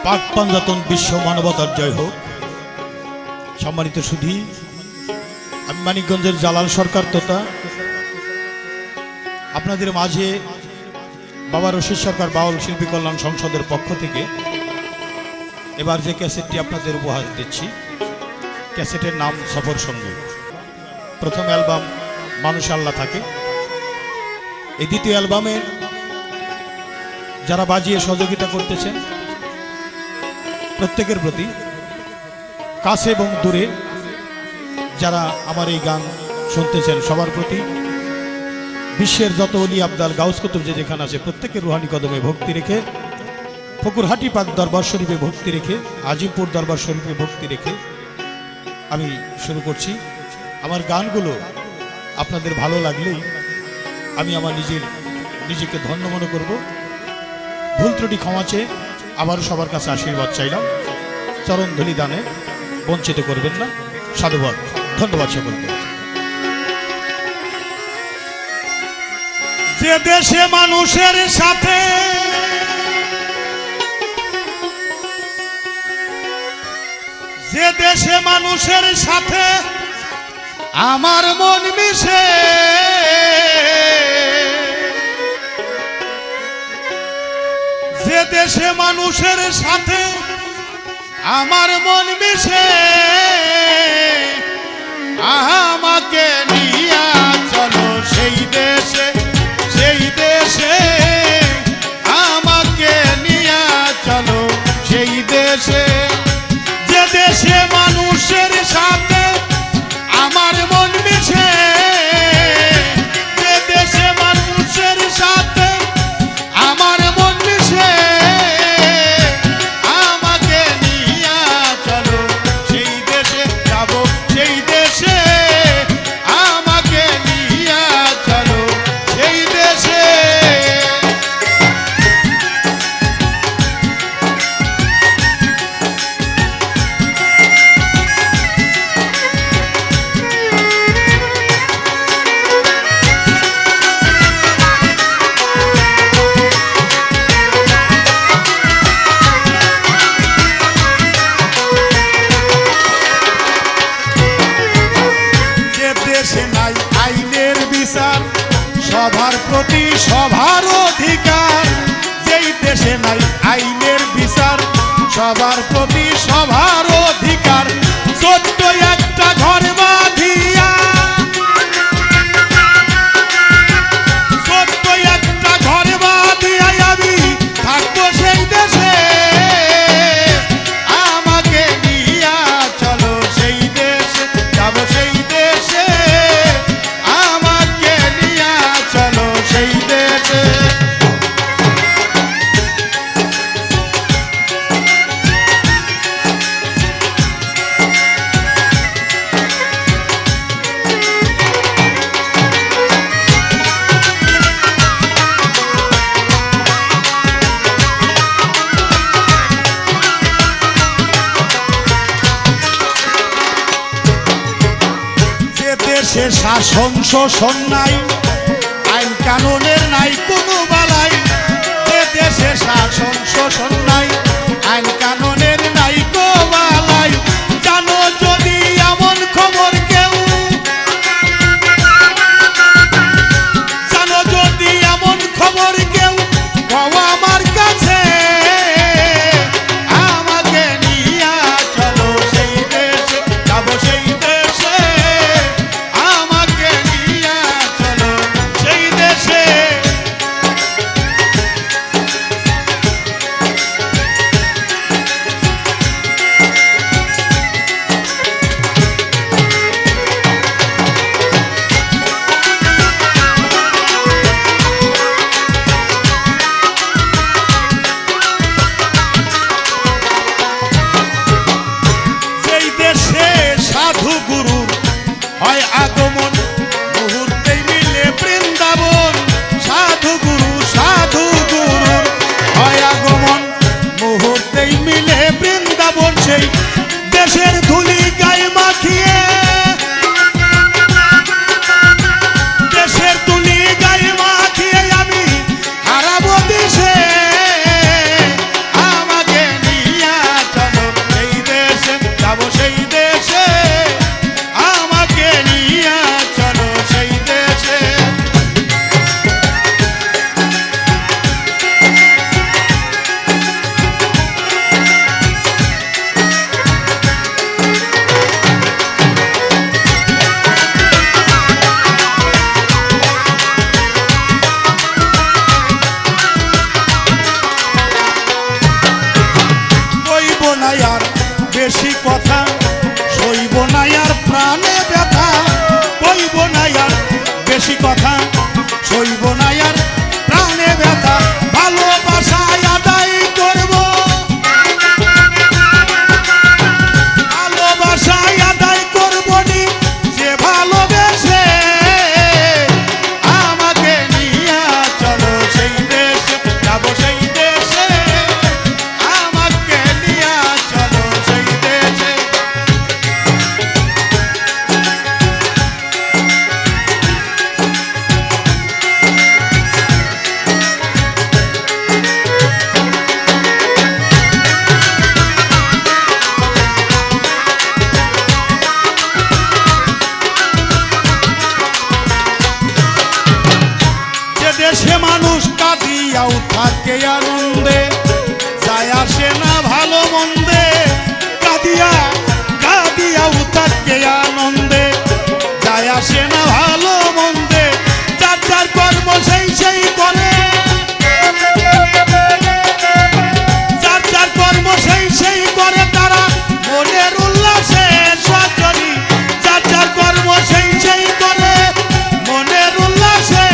পাক পাঞ্জাতন বিশ্ব মানবতার জয় হোক। সম্মানিত সুধী, আমি মানিকগঞ্জের জালাল সরকার তোতা আপনাদের মাঝে বাবা রশিদ সরকার বাউল শিল্পী কল্যাণ সংসদের পক্ষ থেকে এবার যে ক্যাসেটটি আপনাদের উপহার দিচ্ছি, ক্যাসেটের নাম সফর সঙ্গী। প্রথম অ্যালবাম মানুষ আল্লাহ থাকে। এই দ্বিতীয় অ্যালবামের যারা বাজিয়ে সহযোগিতা করতেছেন প্রত্যেকের প্রতি, কাছে এবং দূরে যারা আমার এই গান শুনতেছেন সবার প্রতি, বিশ্বের যত অলি আবদাল গাউস কুতুব যে যেখানে আছে প্রত্যেকের রুহানি কদমে ভক্তি রেখে, ফকুরহাটি পাক দরবার শরীফে ভক্তি রেখে, আজিমপুর দরবার শরীফে ভক্তি রেখে আমি শুরু করছি। আমার গানগুলো আপনাদের ভালো লাগলেই আমি আমার নিজেকে ধন্য মনে করব। ভুল ত্রুটি ক্ষমা চেয়ে আবার সবার কাছে আশীর্বাদ চাইলাম। চরণ ধূলি দানে বঞ্চিত করবেন না। সাধুবাদ, ধন্যবাদ সকলকে। যে দেশে মানুষের সাথে আমার মন মিশে, যে দেশে মানুষের সাথে আমার মন মিশে, আমাকে নিয়া চলো সেই দেশে, সেই দেশে আমাকে নিয়া চলো সেই দেশে। যে দেশে মানুষের সাথে আমার মন মিশে, যে দেশে মানুষের সাথে আমার মন মিশে, আমাকে নিয়া চলো সেই দেশে, যাব সেই দেশে, আমাকে নিয়া চলো সেই দেশে। দেশে নাই আইনের বিচার, সবার প্রতি সবার অধিকার। যেই দেশে নাই আইনের বিচার, সবার প্রতি সবার অধিকার। ছোট্ট একটা ঘর বাঁধিয়া, ছোট্ট একটা ঘর বাঁধিয়া আমি থাকবো সেই দেশে, আমাকে নিয়া চলো সেই দেশে, যাবো সেই দেশে, আমাকে নিয়া চলো সেই দেশে। যে দেশে শাসন শোষণ নাই, আইন কানুনের নাই কোনো বালাই। যে দেশে শাসন শোষণ নাই, আইন কানুনের নাই কো বালাই। জানো যদি এমন খবর কেউ, জানো যদি এমন খবর কেউ, কও আমার কাছে, আমাকে নিয়া চলো সেই দেশে, যাবো সেই দেশে, আমাকে নিয়া চলো সেই দেশে। যেই দেশে সাধু গুরুর হয় আগমন, মুহূর্তেই মিলে বৃন্দাবন। সাধু গুরুর হয় আগমন, মুহূর্তেই মিলে বৃন্দাবন। সেই দেশের ধুলি গায়ে মাখিয়ে, দেশের ধুলি গায়ে মাখিয়ে আমি হারাবো দেশে, আমাকে নিয়া বেশি কথা সইব না আর প্রাণে ব্যথা কইব না আর বেশি কথা সইব না আর প্রাণে ব্যথা ভালোবাসায় আদায় করব ভালোবাসায় আদায় করব নি যে ভালোবেসে আমাকে নিয়ে চলো সেই দেশে যাব সেই দেশে আমাকে নিয়ে চলো সেই দেশে দেশে মানুষ কাঁদিয়াও থাকে আনন্দে যায় আসে না ভালো মন্দে কাঁদিয়াও থাকে আনন্দে যায় আসে না ভালো মন্দে যার যার কর্ম সেই করে যার যার কর্ম সেই করে তারা মনের উল্লাসে সজনী যার যার কর্ম সেই করে মনের উল্লাসে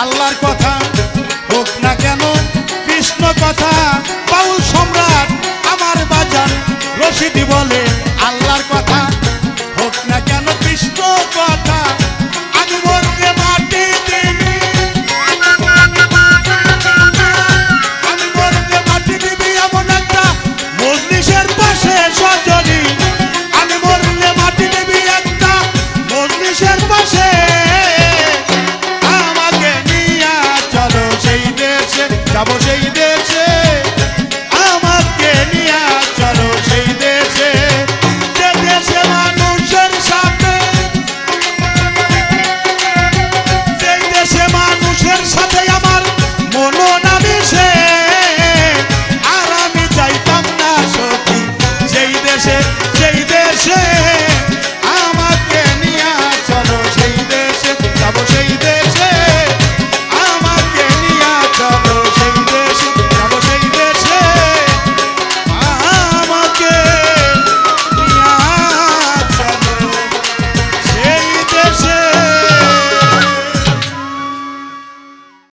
আল্লাহর কথা হোক না কেন কৃষ্ণ কথা বাউল সম্রাট আমার বাজান রশিদি বলে আল্লাহর কথা হোক না কেন কৃষ্ণ কথা আমি মরতে মাটি দিবি আমি মরতে মাটি দিবি এমন একটা মজলিসের পাশে সজনী আমি মরতে মাটি দিবি একটা মজলিসের পাশে যাব সেই দেশে